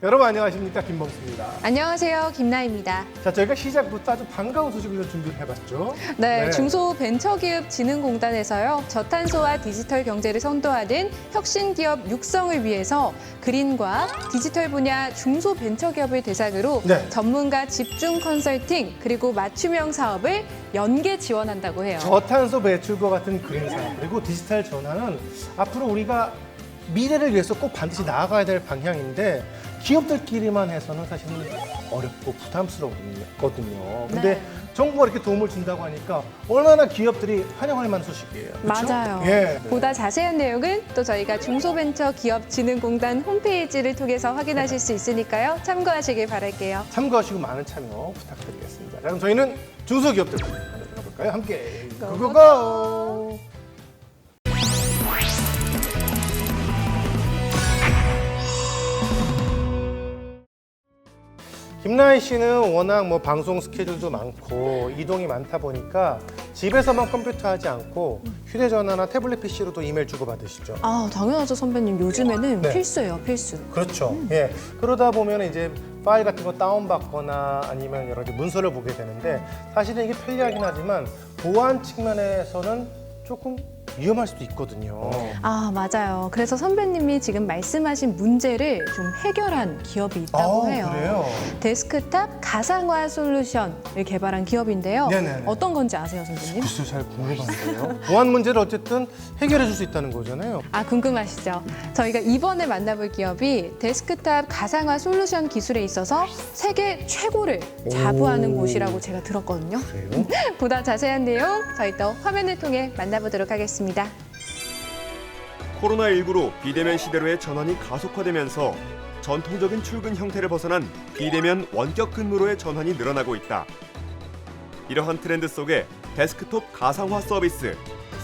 여러분 안녕하십니까, 김범수입니다. 안녕하세요, 김나입니다. 자, 저희가 시작부터 아주 반가운 소식을 준비를 해봤죠. 네, 중소벤처기업진흥공단에서요, 저탄소와 디지털 경제를 선도하는 혁신기업 육성을 위해서 그린과 디지털 분야 중소벤처기업을 대상으로 네. 전문가 집중 컨설팅 그리고 맞춤형 사업을 연계 지원한다고 해요. 저탄소 배출과 같은 그린 산업 그리고 디지털 전환은 앞으로 우리가 미래를 위해서 꼭 반드시 나아가야 될 방향인데 기업들끼리만 해서는 사실은 어렵고 부담스럽거든요. 근데 네. 정부가 이렇게 도움을 준다고 하니까 얼마나 기업들이 환영할 만한 소식이에요. 그렇죠? 맞아요. 예. 보다 자세한 내용은 또 저희가 중소벤처기업진흥공단 홈페이지를 통해서 확인하실 수 있으니까요. 참고하시길 바랄게요. 참고하시고 많은 참여 부탁드리겠습니다. 자, 그럼 저희는 중소기업들 만나볼까요? 볼까요? 함께 고고고! 고고고! 김나희 씨는 워낙 뭐 방송 스케줄도 많고 이동이 많다 보니까 집에서만 컴퓨터 하지 않고 휴대전화나 태블릿 PC로도 이메일 주고받으시죠. 아, 당연하죠, 선배님. 요즘에는 네. 필수예요, 필수. 그렇죠. 예. 그러다 보면 이제 파일 같은 거 다운받거나 아니면 여러 가지 문서를 보게 되는데 사실은 이게 편리하긴 하지만 보안 측면에서는 조금 위험할 수도 있거든요. 아, 맞아요. 그래서 선배님이 지금 말씀하신 문제를 좀 해결한 기업이 있다고 해요. 그래요? 데스크탑 가상화 솔루션을 개발한 기업인데요. 네네네. 어떤 건지 아세요, 선배님? 글쎄요, 잘 궁금한데요. 보안 문제를 어쨌든 해결해 줄 수 있다는 거잖아요. 아, 궁금하시죠? 저희가 이번에 만나볼 기업이 데스크탑 가상화 솔루션 기술에 있어서 세계 최고를 자부하는 오. 곳이라고 제가 들었거든요. 그래요? 보다 자세한 내용 저희 또 화면을 통해 만나보도록 하겠습니다. 코로나19로 비대면 시대로의 전환이 가속화되면서 전통적인 출근 형태를 벗어난 비대면 원격 근무로의 전환이 늘어나고 있다. 이러한 트렌드 속에 데스크톱 가상화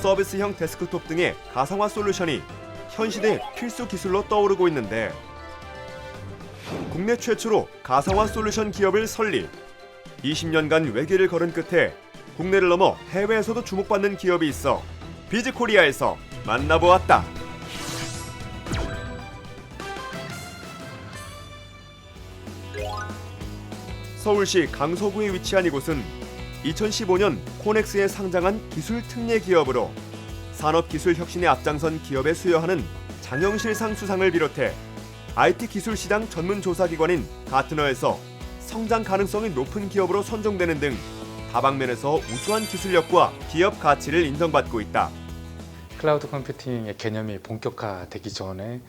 서비스형 데스크톱 등의 가상화 솔루션이 현 시대의 필수 기술로 떠오르고 있는데 국내 최초로 가상화 솔루션 기업을 설립, 20년간 외길을 걸은 끝에 국내를 넘어 해외에서도 주목받는 기업이 있어 비즈코리아에서 만나보았다. 서울시 강서구에 위치한 이곳은 2015년 코넥스에 상장한 기술 특례 기업으로 산업기술 혁신에 앞장선 기업에 수여하는 장영실상 수상을 비롯해 IT 기술 시장 전문 조사기관인 가트너에서 성장 가능성이 높은 기업으로 선정되는 등 다방면에서 우수한 기술력과 기업 가치를 인정받고 있다. 클라우드 컴퓨팅의 개념이 본격화되기 전에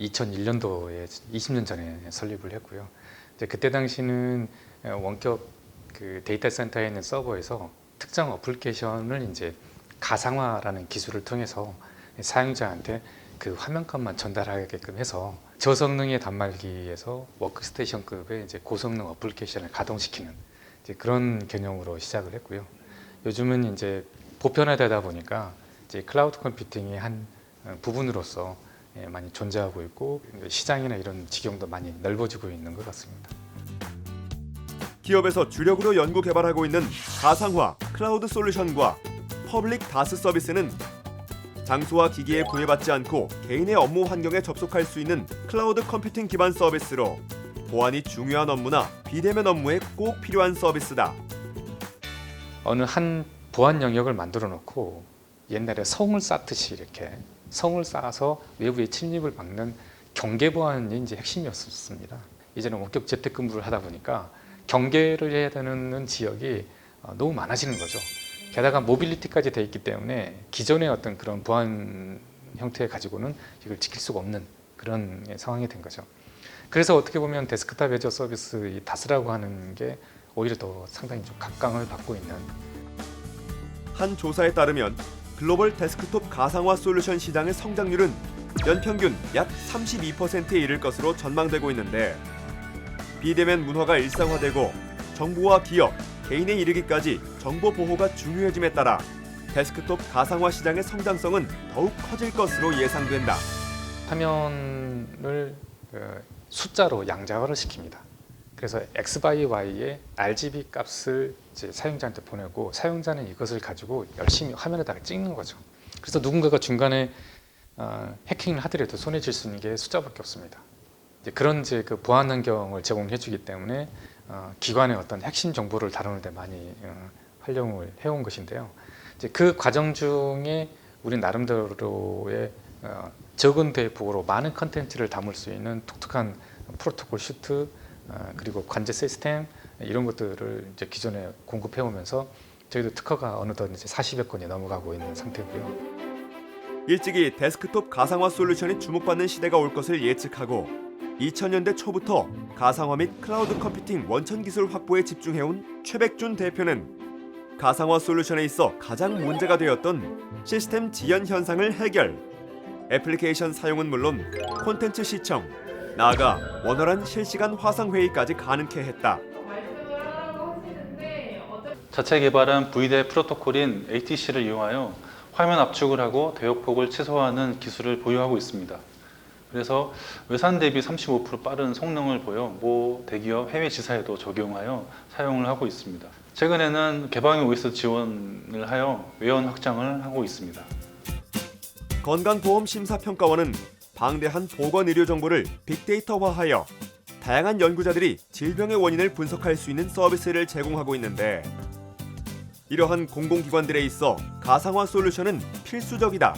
2001년도에 20년 전에 설립을 했고요. 이제 그때 당시는 원격 그 데이터 센터에 있는 서버에서 특정 어플리케이션을 이제 가상화라는 기술을 통해서 사용자한테 그 화면값만 전달하게끔 해서 저성능의 단말기에서 워크스테이션급의 이제 고성능 어플리케이션을 가동시키는 이제 그런 개념으로 시작을 했고요. 요즘은 이제 보편화되다 보니까 이제 클라우드 컴퓨팅의 한 부분으로서 많이 존재하고 있고 시장이나 이런 지경도 많이 넓어지고 있는 것 같습니다. 기업에서 주력으로 연구 개발하고 있는 가상화 클라우드 솔루션과 퍼블릭 다스 서비스는 장소와 기기에 구애받지 않고 개인의 업무 환경에 접속할 수 있는 클라우드 컴퓨팅 기반 서비스로 보안이 중요한 업무나 비대면 업무에 꼭 필요한 서비스다. 어느 한 보안 영역을 만들어 놓고 옛날에 성을 쌓듯이 이렇게 성을 쌓아서 외부의 침입을 막는 경계 보안이 이제 핵심이었습니다. 이제는 원격 재택근무를 하다 보니까 경계를 해야 되는 지역이 너무 많아지는 거죠. 게다가 모빌리티까지 돼 있기 때문에 기존의 어떤 그런 보안 형태 가지고는 이걸 지킬 수가 없는 그런 상황이 된 거죠. 그래서 어떻게 보면 데스크탑 애저 서비스 이 다스라고 하는 게 오히려 더 상당히 좀 각광을 받고 있는. 한 조사에 따르면 글로벌 데스크톱 가상화 솔루션 시장의 성장률은 연평균 약 32%에 이를 것으로 전망되고 있는데 비대면 문화가 일상화되고 정부와 기업, 개인에 이르기까지 정보 보호가 중요해짐에 따라 데스크톱 가상화 시장의 성장성은 더욱 커질 것으로 예상된다. 화면을 숫자로 양자화를 시킵니다. 그래서 X by Y의 RGB 값을 이제 사용자한테 보내고 사용자는 이것을 가지고 열심히 화면에다가 찍는 거죠. 그래서 누군가가 중간에 해킹을 하더라도 손에 쥘 수 있는 게 숫자밖에 없습니다. 이제 그런 이제 그 보안 환경을 제공해주기 때문에 기관의 어떤 핵심 정보를 다루는 데 많이 활용을 해온 것인데요. 이제 그 과정 중에 우리 나름대로의 적은 대폭으로 많은 컨텐츠를 담을 수 있는 독특한 프로토콜 슈트 그리고 관제 시스템 이런 것들을 이제 기존에 공급해 오면서 저희도 특허가 어느덧 이제 40여 건이 넘어가고 있는 상태고요. 일찍이 데스크톱 가상화 솔루션이 주목받는 시대가 올 것을 예측하고 2000년대 초부터 가상화 및 클라우드 컴퓨팅 원천 기술 확보에 집중해온 최백준 대표는 가상화 솔루션에 있어 가장 문제가 되었던 시스템 지연 현상을 해결, 애플리케이션 사용은 물론 콘텐츠 시청, 나아가 원활한 실시간 화상 회의까지 가능케 했다. 자체 개발한 VDI 프로토콜인 ATC를 이용하여 화면 압축을 하고 대역폭을 최소화하는 기술을 보유하고 있습니다. 그래서 외산 대비 35% 빠른 성능을 보여 모 대기업 해외 지사에도 적용하여 사용을 하고 있습니다. 최근에는 개방형 OS 지원을 하여 외연 확장을 하고 있습니다. 건강보험심사평가원은 방대한 보건의료 정보를 빅데이터화하여 다양한 연구자들이 질병의 원인을 분석할 수 있는 서비스를 제공하고 있는데 이러한 공공기관들에 있어 가상화 솔루션은 필수적이다.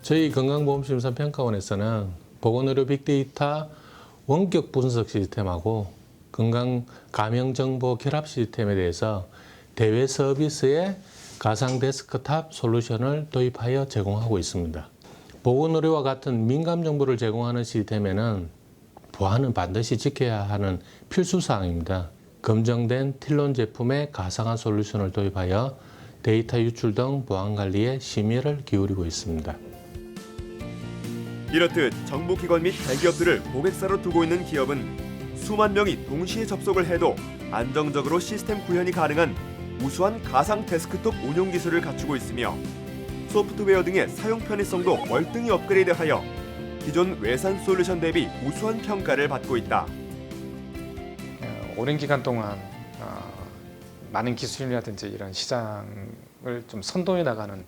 저희 건강보험심사평가원에서는 보건의료 빅데이터 원격 분석 시스템하고 건강 감염 정보 결합 시스템에 대해서 대외 서비스에 가상 데스크탑 솔루션을 도입하여 제공하고 있습니다. 보건의료와 같은 민감 정보를 제공하는 시스템에는 보안은 반드시 지켜야 하는 필수 사항입니다. 검증된 틸론 제품의 가상화 솔루션을 도입하여 데이터 유출 등 보안 관리에 심혈을 기울이고 있습니다. 이렇듯 정부기관 및 대기업들을 고객사로 두고 있는 기업은 수만 명이 동시에 접속을 해도 안정적으로 시스템 구현이 가능한 우수한 가상 데스크톱 운용 기술을 갖추고 있으며 소프트웨어 등의 사용 편의성도 월등히 업그레이드하여 기존 외산 솔루션 대비 우수한 평가를 받고 있다. 오랜 기간 동안 많은 기술이라든지 이런 시장을 좀 선도해 나가는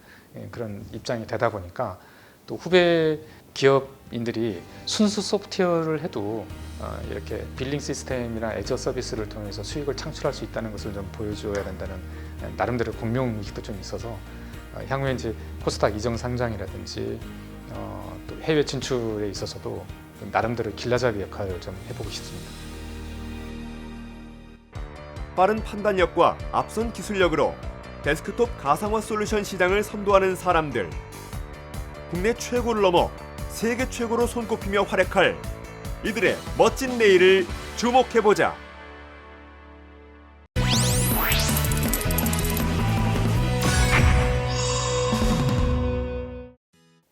그런 입장이 되다 보니까 또 후배 기업인들이 순수 소프트웨어를 해도 이렇게 빌링 시스템이나 애저 서비스를 통해서 수익을 창출할 수 있다는 것을 좀 보여줘야 된다는 나름대로 공명의식도 좀 있어서 향후에 이제 코스닥 이정 상장이라든지 또 해외 진출에 있어서도 나름대로 길라잡이 역할을 좀 해보고 싶습니다. 빠른 판단력과 앞선 기술력으로 데스크톱 가상화 솔루션 시장을 선도하는 사람들. 국내 최고를 넘어 세계 최고로 손꼽히며 활약할 이들의 멋진 내일을 주목해보자.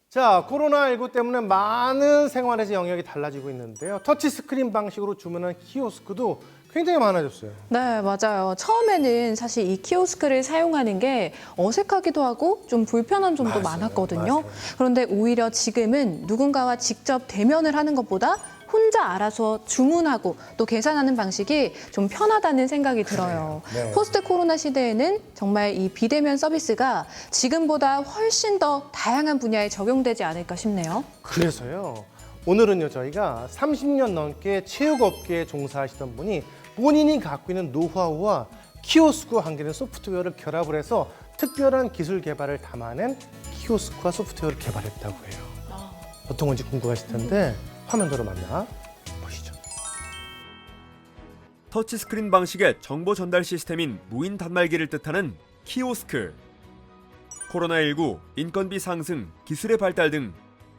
자, 코로나19 때문에 많은 생활에서 영역이 달라지고 있는데요. 터치스크린 방식으로 주문한 키오스크도 굉장히 많아졌어요. 네, 맞아요. 처음에는 사실 이 키오스크를 사용하는 게 어색하기도 하고 좀 불편한 점도 많았거든요. 맞아요. 그런데 오히려 지금은 누군가와 직접 대면을 하는 것보다 혼자 알아서 주문하고 또 계산하는 방식이 좀 편하다는 생각이 들어요. 네. 포스트 코로나 시대에는 정말 이 비대면 서비스가 지금보다 훨씬 더 다양한 분야에 적용되지 않을까 싶네요. 그래서요. 오늘은요, 저희가 30년 넘게 체육업계에 종사하시던 분이 본인이 갖고 있는 노하우와 키오스크와 한계는 소프트웨어를 결합을 해서 특별한 기술 개발을 담아낸 키오스크와 소프트웨어를 개발했다고 해요. 어떤 건지 궁금하실 텐데 화면으로 만나 보시죠. 터치스크린 방식의 정보 전달 시스템인 무인 단말기를 뜻하는 키오스크. 코로나19, 인건비 상승, 기술의 발달 등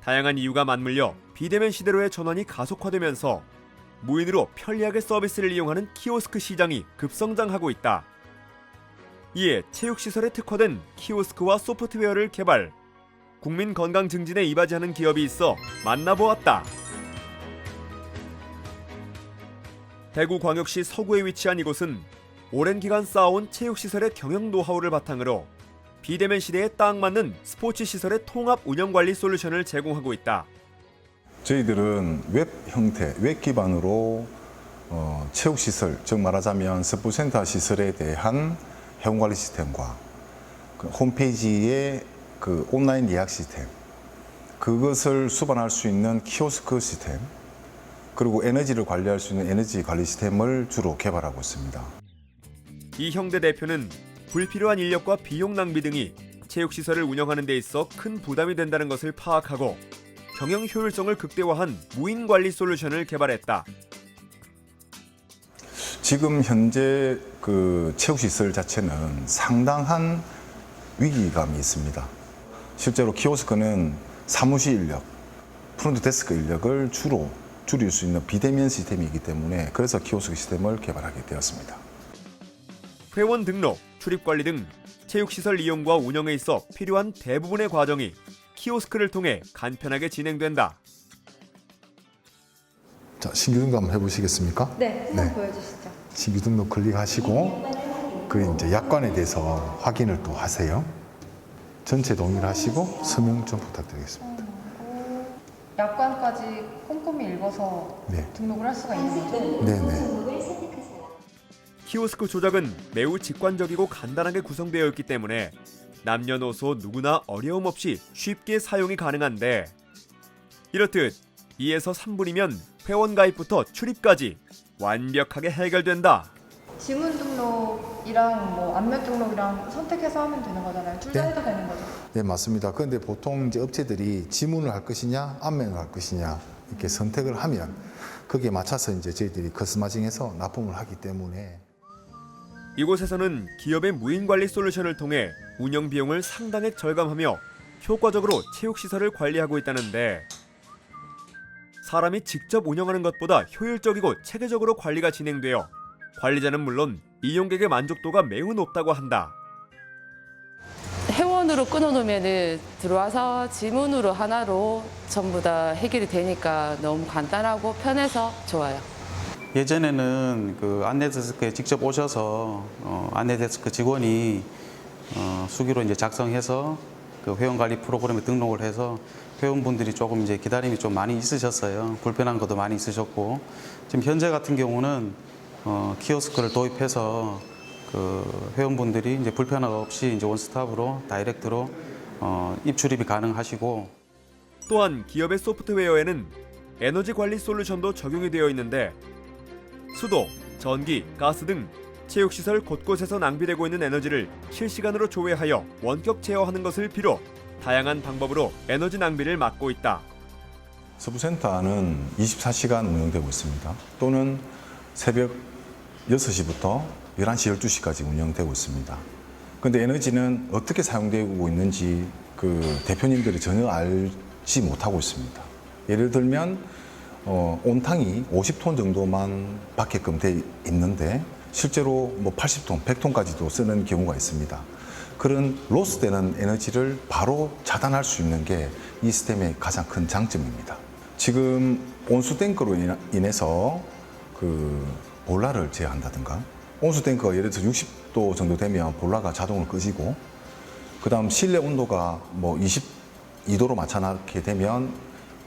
다양한 이유가 맞물려 비대면 시대로의 전환이 가속화되면서 무인으로 편리하게 서비스를 이용하는 키오스크 시장이 급성장하고 있다. 이에 체육시설에 특화된 키오스크와 소프트웨어를 개발, 국민 건강 증진에 이바지하는 기업이 있어 만나보았다. 대구광역시 서구에 위치한 이곳은 오랜 기간 쌓아온 체육시설의 경영 노하우를 바탕으로 비대면 시대에 딱 맞는 스포츠 시설의 통합 운영 관리 솔루션을 제공하고 있다. 저희들은 웹 형태, 웹 기반으로 체육시설, 즉 말하자면 스포츠센터 시설에 대한 회원관리 시스템과 홈페이지의 온라인 예약 시스템, 그것을 수반할 수 있는 키오스크 시스템, 그리고 에너지를 관리할 수 있는 에너지 관리 시스템을 주로 개발하고 있습니다. 이형대 대표는 불필요한 인력과 비용 낭비 등이 체육시설을 운영하는 데 있어 큰 부담이 된다는 것을 파악하고 경영 효율성을 극대화한 무인 관리 솔루션을 개발했다. 지금 현재 그 체육시설 자체는 상당한 위기감이 있습니다. 실제로 키오스크는 사무실 인력, 프론트 데스크 인력을 주로 줄일 수 있는 비대면 시스템이기 때문에 그래서 키오스크 시스템을 개발하게 되었습니다. 회원 등록, 출입 관리 등 체육시설 이용과 운영에 있어 필요한 대부분의 과정이 키오스크를 통해 간편하게 진행된다. 자, 신규 등록 한번 해보시겠습니까? 네, 한번 보여주시죠. 신규 등록 클릭하시고 그 이제 약관에 대해서 확인을 또 하세요. 전체 동일하시고 서명 좀 부탁드리겠습니다. 약관까지 꼼꼼히 읽어서 네. 등록을 할 수가 있는 거죠? 네네. 키오스크 조작은 매우 직관적이고 간단하게 구성되어 있기 때문에 남녀노소 누구나 어려움 없이 쉽게 사용이 가능한데 이렇듯 2에서 3분이면 회원 가입부터 출입까지 완벽하게 해결된다. 지문 등록이랑 뭐 안면 등록이랑 선택해서 하면 되는 거잖아요. 둘 다 네. 해도 되는 거죠? 네, 맞습니다. 그런데 보통 이제 업체들이 지문을 할 것이냐, 안면을 할 것이냐 이렇게 선택을 하면 거기에 맞춰서 이제 저희들이 커스터마이징해서 납품을 하기 때문에 이곳에서는 기업의 무인 관리 솔루션을 통해 운영 비용을 상당히 절감하며 효과적으로 체육시설을 관리하고 있다는데 사람이 직접 운영하는 것보다 효율적이고 체계적으로 관리가 진행되어 관리자는 물론 이용객의 만족도가 매우 높다고 한다. 회원으로 끊어놓으면 들어와서 지문으로 하나로 전부 다 해결이 되니까 너무 간단하고 편해서 좋아요. 예전에는 그 안내데스크에 직접 오셔서 안내데스크 직원이 수기로 이제 작성해서 그 회원관리 프로그램에 등록을 해서 회원분들이 조금 이제 기다림이 좀 많이 있으셨어요. 불편한 것도 많이 있으셨고 지금 현재 같은 경우는 키오스크를 도입해서 그 회원분들이 이제 불편 없이 이제 원스톱으로 다이렉트로 입출입이 가능하시고 또한 기업의 소프트웨어에는 에너지 관리 솔루션도 적용이 되어 있는데 수도, 전기, 가스 등 체육시설 곳곳에서 낭비되고 있는 에너지를 실시간으로 조회하여 원격 제어하는 것을 비롯 다양한 방법으로 에너지 낭비를 막고 있다. 서부센터는 24시간 운영되고 있습니다. 또는 새벽 6시부터 11시, 12시까지 운영되고 있습니다. 그런데 에너지는 어떻게 사용되고 있는지 그 대표님들이 전혀 알지 못하고 있습니다. 예를 들면 온탕이 50톤 정도만 받게끔 돼 있는데 실제로 뭐 80톤, 100톤까지도 쓰는 경우가 있습니다. 그런 로스되는 에너지를 바로 차단할 수 있는 게 이 시스템의 가장 큰 장점입니다. 지금 온수 탱크로 인해서 그 볼라를 제어한다든가 온수 탱크가 예를 들어서 60도 정도 되면 볼라가 자동으로 꺼지고 그다음 실내 온도가 뭐 22도로 맞춰놓게 되면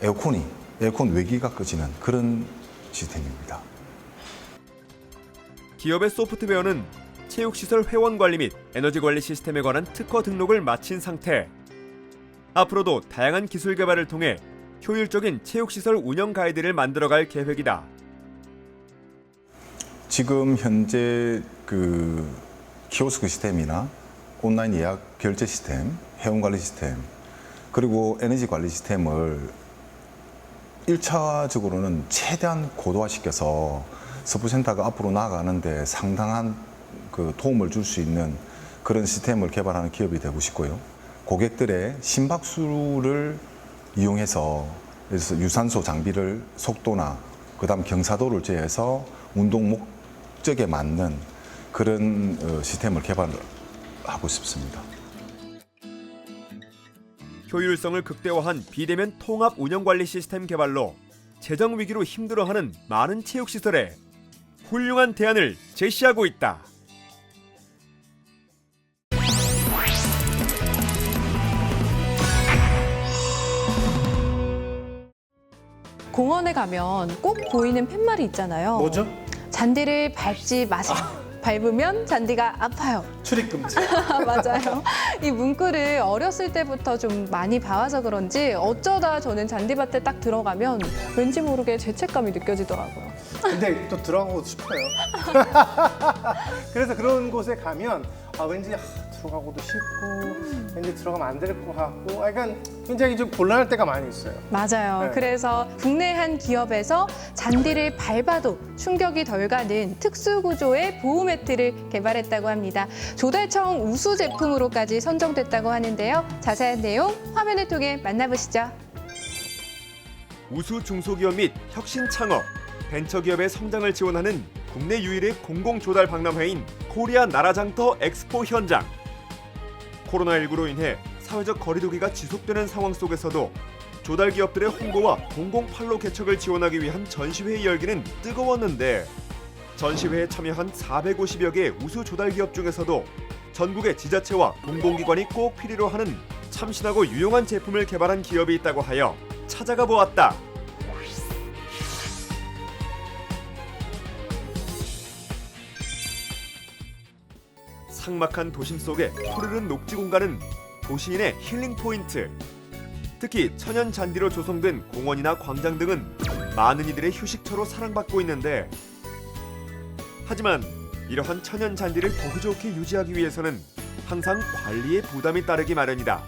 에어컨 외기가 꺼지는 그런 시스템입니다. 기업의 소프트웨어는 체육시설 회원 관리 및 에너지 관리 시스템에 관한 특허 등록을 마친 상태. 앞으로도 다양한 기술 개발을 통해 효율적인 체육시설 운영 가이드를 만들어갈 계획이다. 지금 현재 그 키오스크 시스템이나 온라인 예약 결제 시스템, 회원 관리 시스템, 그리고 에너지 관리 시스템을 1차적으로는 최대한 고도화시켜서 서부센터가 앞으로 나아가는데 상당한 그 도움을 줄 수 있는 그런 시스템을 개발하는 기업이 되고 싶고요. 고객들의 심박수를 이용해서 그래서 유산소 장비를 속도나 그다음 경사도를 제해서 운동 목적에 맞는 그런 시스템을 개발하고 싶습니다. 효율성을 극대화한 비대면 통합 운영 관리 시스템 개발로 재정 위기로 힘들어하는 많은 체육시설에 훌륭한 대안을 제시하고 있다. 공원에 가면 꼭 보이는 팻말이 있잖아요. 뭐죠? 잔디를 밟지 마세요. 밟으면 잔디가 아파요. 출입 금지. 맞아요. 이 문구를 어렸을 때부터 좀 많이 봐와서 그런지 어쩌다 저는 잔디밭에 딱 들어가면 왠지 모르게 죄책감이 느껴지더라고요. 근데 또 들어가고 싶어요. 그래서 그런 곳에 가면 왠지 들어가고도 싶고 왠지 들어가면 안 될 것 같고 약간 굉장히 좀 곤란할 때가 많이 있어요. 맞아요. 네. 그래서 국내 한 기업에서 잔디를 밟아도 충격이 덜 가는 특수 구조의 보호 매트를 개발했다고 합니다. 조달청 우수 제품으로까지 선정됐다고 하는데요. 자세한 내용 화면을 통해 만나보시죠. 우수 중소기업 및 혁신 창업, 벤처기업의 성장을 지원하는 국내 유일의 공공조달 박람회인 코리아 나라장터 엑스포 현장. 코로나19로 인해 사회적 거리두기가 지속되는 상황 속에서도 조달 기업들의 홍보와 공공판로 개척을 지원하기 위한 전시회 열기는 뜨거웠는데 전시회에 참여한 450여 개의 우수 조달 기업 중에서도 전국의 지자체와 공공기관이 꼭 필요로 하는 참신하고 유용한 제품을 개발한 기업이 있다고 하여 찾아가 보았다. 삭막한 도심 속의 푸르른 녹지 공간은 도시인의 힐링 포인트. 특히 천연 잔디로 조성된 공원이나 광장 등은 많은 이들의 휴식처로 사랑받고 있는데 하지만 이러한 천연 잔디를 보기 좋게 유지하기 위해서는 항상 관리에 부담이 따르기 마련이다.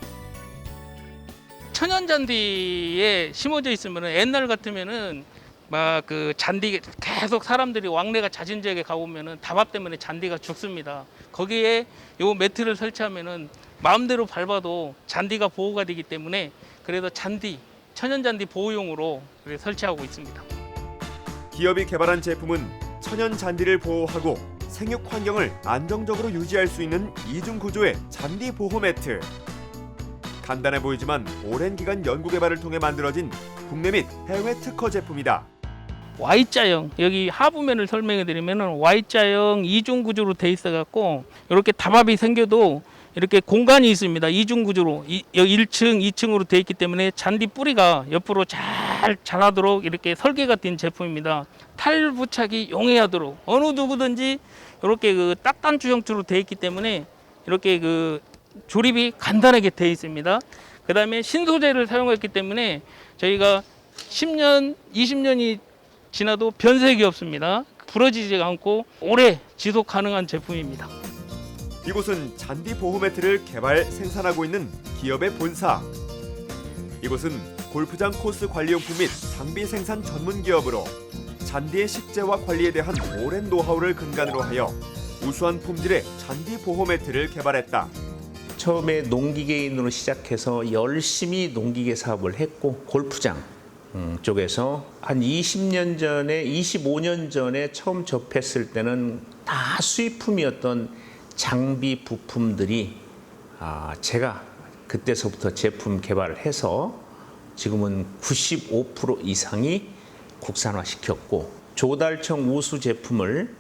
천연잔디에 심어져 있으면 옛날 같으면은 막 그 잔디 계속 사람들이 왕래가 잦은 지역에 가보면은 담합 때문에 잔디가 죽습니다. 거기에 요 매트를 설치하면은 마음대로 밟아도 잔디가 보호가 되기 때문에 그래도 천연잔디 보호용으로 설치하고 있습니다. 기업이 개발한 제품은 천연 잔디를 보호하고 생육 환경을 안정적으로 유지할 수 있는 이중 구조의 잔디 보호 매트. 간단해 보이지만 오랜 기간 연구 개발을 통해 만들어진 국내 및 해외 특허 제품이다. Y자형, 여기 하부면을 설명해 드리면 Y자형 이중 구조로 돼 있어 갖고 이렇게 담합이 생겨도 이렇게 공간이 있습니다. 이중 구조로 여기 1층, 2층으로 돼 있기 때문에 잔디 뿌리가 옆으로 잘 자라도록 이렇게 설계가 된 제품입니다. 탈부착이 용이하도록 어느 누구든지 이렇게 그 딱단추 형태로 돼 있기 때문에 이렇게 그 조립이 간단하게 돼 있습니다. 그다음에 신소재를 사용했기 때문에 저희가 10년, 20년이 지나도 변색이 없습니다. 부러지지 않고 오래 지속 가능한 제품입니다. 이곳은 잔디 보호 매트를 개발, 생산하고 있는 기업의 본사. 이곳은 골프장 코스 관리용품 및 장비 생산 전문 기업으로 잔디의 식재와 관리에 대한 오랜 노하우를 근간으로 하여 우수한 품질의 잔디 보호 매트를 개발했다. 처음에 농기계인으로 시작해서 열심히 농기계 사업을 했고 골프장 쪽에서 한 20년 전에 25년 전에 처음 접했을 때는 다 수입품이었던 장비 부품들이 제가 그때서부터 제품 개발을 해서 지금은 95% 이상이 국산화시켰고 조달청 우수 제품을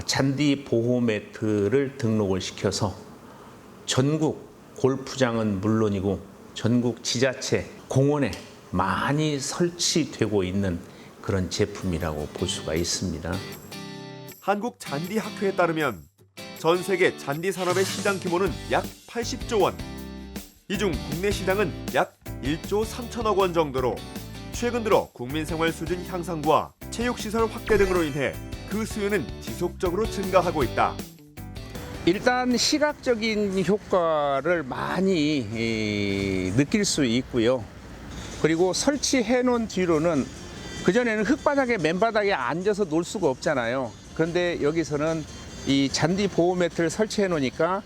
잔디 보호 매트를 등록을 시켜서 전국 골프장은 물론이고 전국 지자체 공원에 많이 설치되고 있는 그런 제품이라고 볼 수가 있습니다. 한국 잔디 학회에 따르면 전 세계 잔디 산업의 시장 규모는 약 80조 원. 이 중 국내 시장은 약 1조 3천억 원 정도로 최근 들어 국민 생활 수준 향상과 체육시설 확대 등으로 인해 그 수요는 지속적으로 증가하고 있다. 일단 시각적인 효과를 많이 느낄 수 있고요. 그리고 설치해 놓은 뒤로는 그전에는 흙바닥에 맨바닥에 앉아서 놀 수가 없잖아요. 그런데 여기서는 이 잔디 보호 매트를 설치해 놓으니까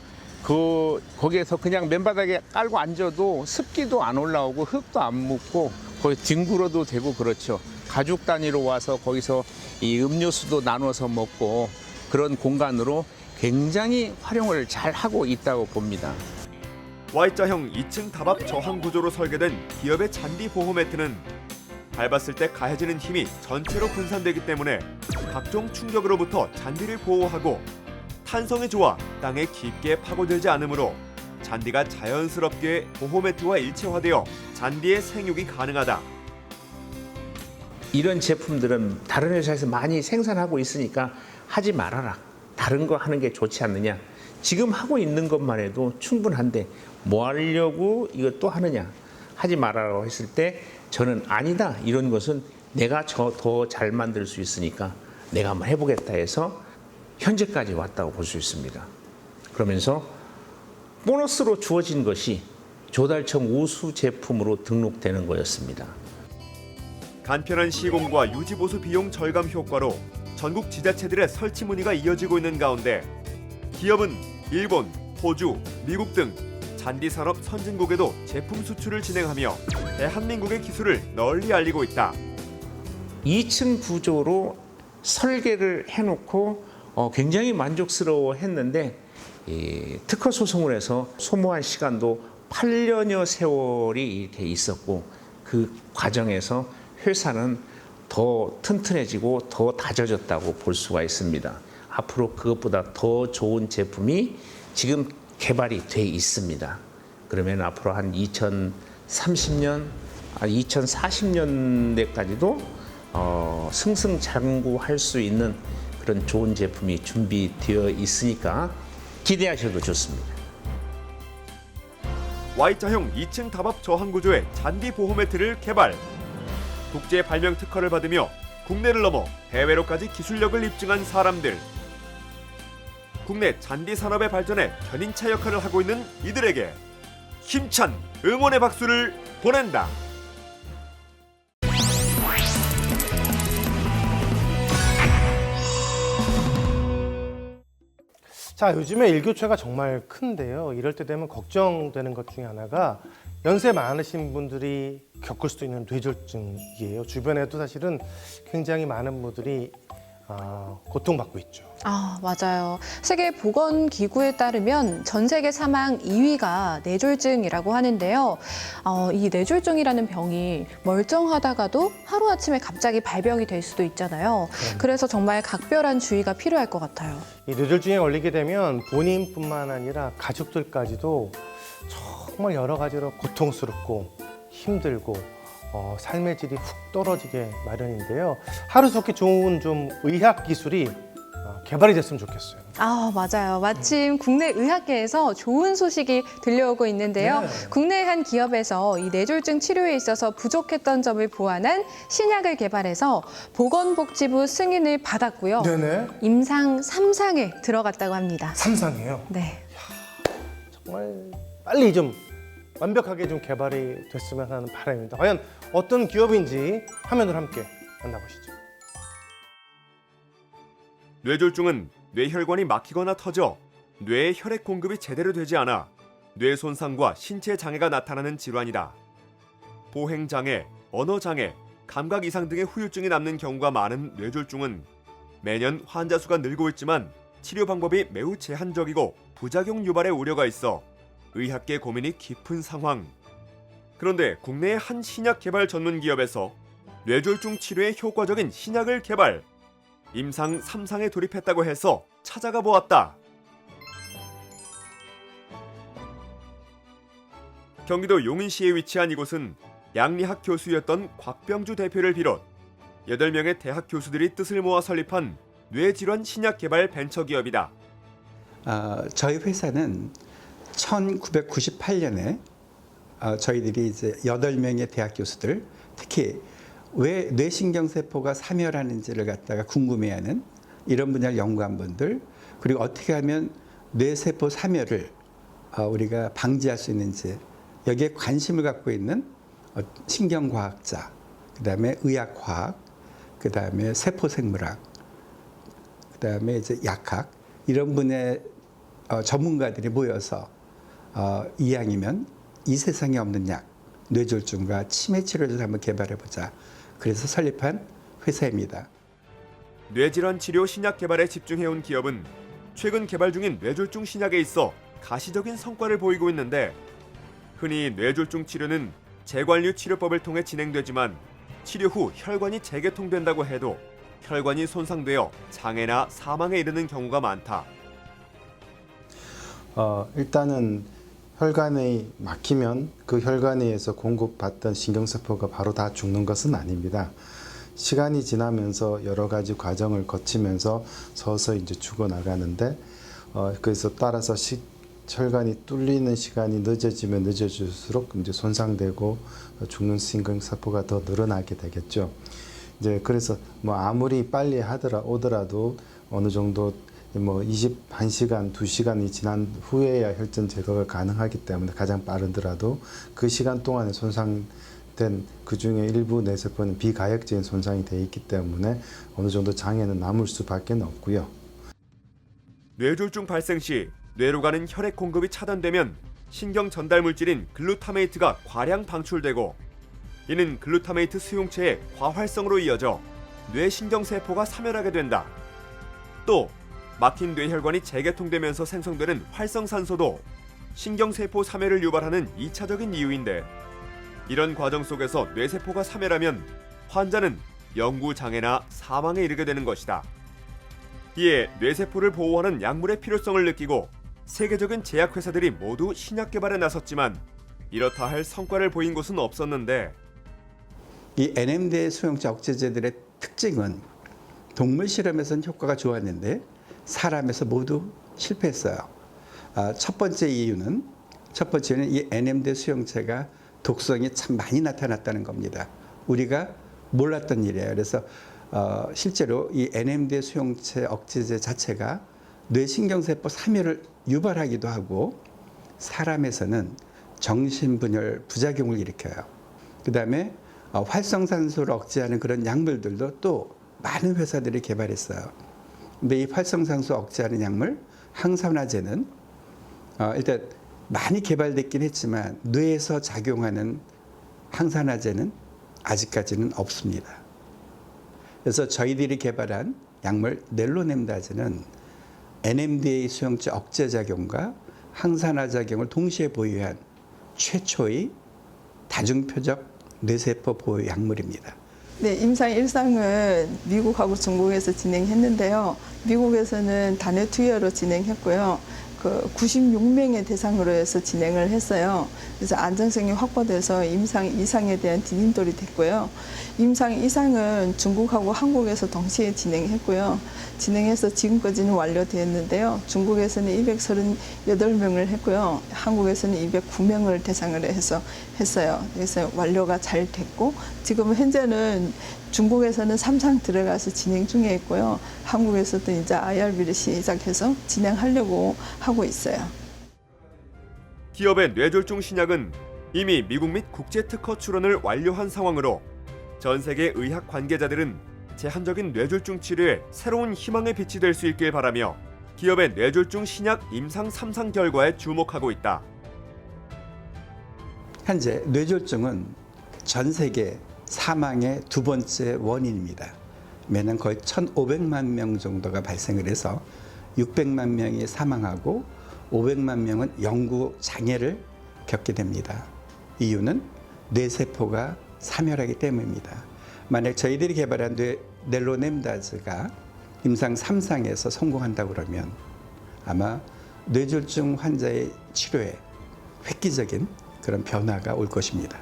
거기에서 그냥 맨바닥에 깔고 앉아도 습기도 안 올라오고 흙도 안 묻고 거기 뒹굴어도 되고 그렇죠. 가족 단위로 와서 거기서 이 음료수도 나눠서 먹고 그런 공간으로 굉장히 활용을 잘 하고 있다고 봅니다. Y자형 2층 담합 저항 구조로 설계된 기업의 잔디 보호 매트는 밟았을 때 가해지는 힘이 전체로 분산되기 때문에 각종 충격으로부터 잔디를 보호하고 탄성이 좋아 땅에 깊게 파고들지 않으므로 잔디가 자연스럽게 보호 매트와 일체화되어 잔디의 생육이 가능하다. 이런 제품들은 다른 회사에서 많이 생산하고 있으니까 하지 말아라. 다른 거 하는 게 좋지 않느냐. 지금 하고 있는 것만 해도 충분한데 뭐 하려고 이거 또 하느냐. 하지 말아라고 했을 때 저는 아니다. 이런 것은 내가 더 잘 만들 수 있으니까 내가 한번 해보겠다 해서 현재까지 왔다고 볼 수 있습니다. 그러면서 보너스로 주어진 것이 조달청 우수 제품으로 등록되는 거였습니다. 간편한 시공과 유지보수 비용 절감 효과로 전국 지자체들의 설치 문의가 이어지고 있는 가운데 기업은 일본, 호주, 미국 등 잔디 산업 선진국에도 제품 수출을 진행하며 대한민국의 기술을 널리 알리고 있다. 2층 구조로 설계를 해놓고 굉장히 만족스러워했는데 특허 소송을 해서 소모한 시간도 8년여 세월이 이렇게 있었고 그 과정에서 회사는 더 튼튼해지고 더 다져졌다고 볼 수가 있습니다. 앞으로 그것보다 더 좋은 제품이 지금 개발이 돼 있습니다. 그러면 앞으로 한 2030년, 2040년대까지도 승승장구할 수 있는 그런 좋은 제품이 준비되어 있으니까 기대하셔도 좋습니다. Y자형 2층 답압 저항 구조의 잔디 보호 매트를 개발. 국제 발명 특허를 받으며 국내를 넘어 해외로까지 기술력을 입증한 사람들. 국내 잔디 산업의 발전에 견인차 역할을 하고 있는 이들에게 힘찬 응원의 박수를 보낸다. 자, 요즘에 일교차가 정말 큰데요. 이럴 때 되면 걱정되는 것 중에 하나가 연세 많으신 분들이 겪을 수 있는 뇌졸중이에요. 주변에도 사실은 굉장히 많은 분들이 고통받고 있죠. 아, 맞아요. 세계보건기구에 따르면 전 세계 사망 2위가 뇌졸중이라고 하는데요. 이 뇌졸중이라는 병이 멀쩡하다가도 하루아침에 갑자기 발병이 될 수도 있잖아요. 그래서 정말 각별한 주의가 필요할 것 같아요. 이 뇌졸중에 걸리게 되면 본인뿐만 아니라 가족들까지도 정말 여러 가지로 고통스럽고 힘들고 삶의 질이 훅 떨어지게 마련인데요. 하루속히 좋은 좀 의학 기술이 개발이 됐으면 좋겠어요. 아, 맞아요. 마침 국내 의학계에서 좋은 소식이 들려오고 있는데요. 네. 국내 한 기업에서 이 뇌졸중 치료에 있어서 부족했던 점을 보완한 신약을 개발해서 보건복지부 승인을 받았고요. 네네. 임상 3상에 들어갔다고 합니다. 3상이에요. 네. 정말 빨리 좀 완벽하게 좀 개발이 됐으면 하는 바람입니다. 과연 어떤 기업인지 화면으로 함께 만나보시죠. 뇌졸중은 뇌혈관이 막히거나 터져 뇌의 혈액 공급이 제대로 되지 않아 뇌 손상과 신체 장애가 나타나는 질환이다. 보행 장애, 언어 장애, 감각 이상 등의 후유증이 남는 경우가 많은 뇌졸중은 매년 환자 수가 늘고 있지만 치료 방법이 매우 제한적이고 부작용 유발의 우려가 있어 의학계 고민이 깊은 상황. 그런데 국내의 한 신약 개발 전문 기업에서 뇌졸중 치료에 효과적인 신약을 개발. 임상 3상에 돌입했다고 해서 찾아가 보았다. 경기도 용인시에 위치한 이곳은 양리학 교수였던 곽병주 대표를 비롯 8명의 대학 교수들이 뜻을 모아 설립한 뇌질환 신약 개발 벤처기업이다. 저희 회사는 1998년에 저희들이 이제 8명의 대학 교수들, 특히 왜 뇌신경세포가 사멸하는지를 갖다가 궁금해하는 이런 분야를 연구한 분들, 그리고 어떻게 하면 뇌세포 사멸을 우리가 방지할 수 있는지 여기에 관심을 갖고 있는 신경과학자, 그다음에 의학과학, 그다음에 세포생물학, 그다음에 이제 약학 이런 분의 전문가들이 모여서 이왕이면 이 세상에 없는 약, 뇌졸중과 치매 치료를 한번 개발해보자. 그래서 설립한 회사입니다. 뇌질환 치료 신약 개발에 집중해온 기업은 최근 개발 중인 뇌졸중 신약에 있어 가시적인 성과를 보이고 있는데, 흔히 뇌졸중 치료는 재관류 치료법을 통해 진행되지만 치료 후 혈관이 재개통된다고 해도 혈관이 손상되어 장애나 사망에 이르는 경우가 많다. 일단은 혈관이 막히면 그 혈관에 의해서 공급받던 신경세포가 바로 다 죽는 것은 아닙니다. 시간이 지나면서 여러 가지 과정을 거치면서 서서히 이제 죽어 나가는데 그래서 따라서 혈관이 뚫리는 시간이 늦어지면 늦어질수록 이제 손상되고 죽는 신경세포가 더 늘어나게 되겠죠. 이제 그래서 뭐 아무리 빨리 오더라도 어느 정도 뭐 21시간, 2시간이 지난 후에야 혈전 제거가 가능하기 때문에 가장 빠르더라도 그 시간 동안에 손상된 그 중에 일부 뇌세포는 비가역적인 손상이 되어 있기 때문에 어느 정도 장애는 남을 수밖에 없고요. 뇌졸중 발생 시 뇌로 가는 혈액 공급이 차단되면 신경 전달 물질인 글루타메이트가 과량 방출되고 이는 글루타메이트 수용체의 과활성으로 이어져 뇌신경세포가 사멸하게 된다. 또 막힌 뇌혈관이 재개통되면서 생성되는 활성산소도 신경세포 사멸을 유발하는 2차적인 이유인데 이런 과정 속에서 뇌세포가 사멸하면 환자는 영구장애나 사망에 이르게 되는 것이다. 이에 뇌세포를 보호하는 약물의 필요성을 느끼고 세계적인 제약회사들이 모두 신약 개발에 나섰지만 이렇다 할 성과를 보인 곳은 없었는데 이 NMDA 수용체 억제제들의 특징은 동물 실험에서는 효과가 좋았는데 사람에서 모두 실패했어요. 첫 번째 이유는 이 NMDA 수용체가 독성이 참 많이 나타났다는 겁니다. 우리가 몰랐던 일이에요. 그래서 실제로 이 NMDA 수용체 억제제 자체가 뇌신경세포 사멸을 유발하기도 하고 사람에서는 정신분열 부작용을 일으켜요. 그 다음에 활성산소를 억제하는 그런 약물들도 또 많은 회사들이 개발했어요. 근데 이 활성산소 억제하는 약물 항산화제는 일단 많이 개발됐긴 했지만 뇌에서 작용하는 항산화제는 아직까지는 없습니다. 그래서 저희들이 개발한 약물 넬로넴다즈는 NMDA 수용체 억제 작용과 항산화 작용을 동시에 보유한 최초의 다중표적 뇌세포 보호 약물입니다. 네, 임상 1상은 미국하고 중국에서 진행했는데요. 미국에서는 단회 투여로 진행했고요. 96명의 대상으로 해서 진행을 했어요. 그래서 안정성이 확보돼서 임상 2상에 대한 디딤돌이 됐고요. 임상 2상은 중국하고 한국에서 동시에 진행했고요. 진행해서 지금까지는 완료되었는데요. 중국에서는 238명을 했고요. 한국에서는 209명을 대상으로 해서 했어요. 그래서 완료가 잘 됐고 지금 현재는 중국에서는 3상 들어가서 진행 중에 있고요. 한국에서도 이제 IRB를 시작해서 진행하려고 하고 있어요. 기업의 뇌졸중 신약은 이미 미국 및 국제 특허 출원을 완료한 상황으로 전 세계 의학 관계자들은 제한적인 뇌졸중 치료에 새로운 희망의 빛이 될 수 있길 바라며 기업의 뇌졸중 신약 임상 3상 결과에 주목하고 있다. 현재 뇌졸중은 전 세계 사망의 두 번째 원인입니다. 매년 거의 1,500만 명 정도가 발생을 해서 600만 명이 사망하고 500만 명은 영구 장애를 겪게 됩니다. 이유는 뇌세포가 사멸하기 때문입니다. 만약 저희들이 개발한 넬로넴다즈가 임상 3상에서 성공한다고 그러면 아마 뇌졸중 환자의 치료에 획기적인 그런 변화가 올 것입니다.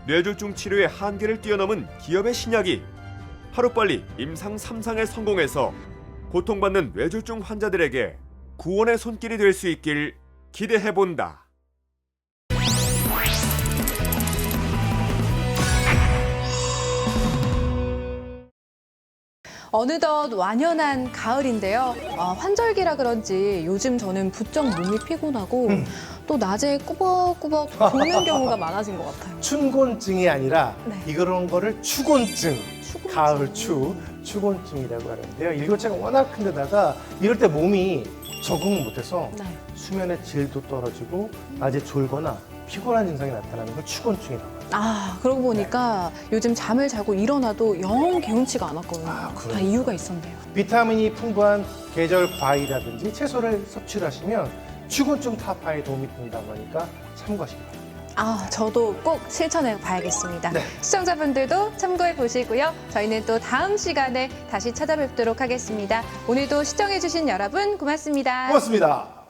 뇌졸중 치료의 한계를 뛰어넘은 기업의 신약이 하루빨리 임상 3상에 성공해서 고통받는 뇌졸중 환자들에게 구원의 손길이 될 수 있길 기대해본다. 어느덧 완연한 가을인데요. 환절기라 그런지 요즘 저는 부쩍 몸이 피곤하고 또 낮에 꾸벅꾸벅 졸는 경우가 많아진 것 같아요. 춘곤증이 아니라 네. 이런 거를 추곤증, 가을 추곤증이라고 하는데요. 일교차가 워낙 큰 데다가 이럴 때 몸이 적응을 못해서 네. 수면의 질도 떨어지고 낮에 졸거나 피곤한 증상이 나타나는 걸 추곤증이라고 합니다. 그러고 보니까 요즘 잠을 자고 일어나도 영 개운치가 않았거든요. 다 이유가 있었네요. 비타민이 풍부한 계절 과일이라든지 채소를 섭취를 하시면 추곤증 타파에 도움이 된다고 하니까 참고하시기 바랍니다. 저도 꼭 실천해 봐야겠습니다. 네. 시청자분들도 참고해 보시고요. 저희는 또 다음 시간에 다시 찾아뵙도록 하겠습니다. 오늘도 시청해 주신 여러분 고맙습니다. 고맙습니다.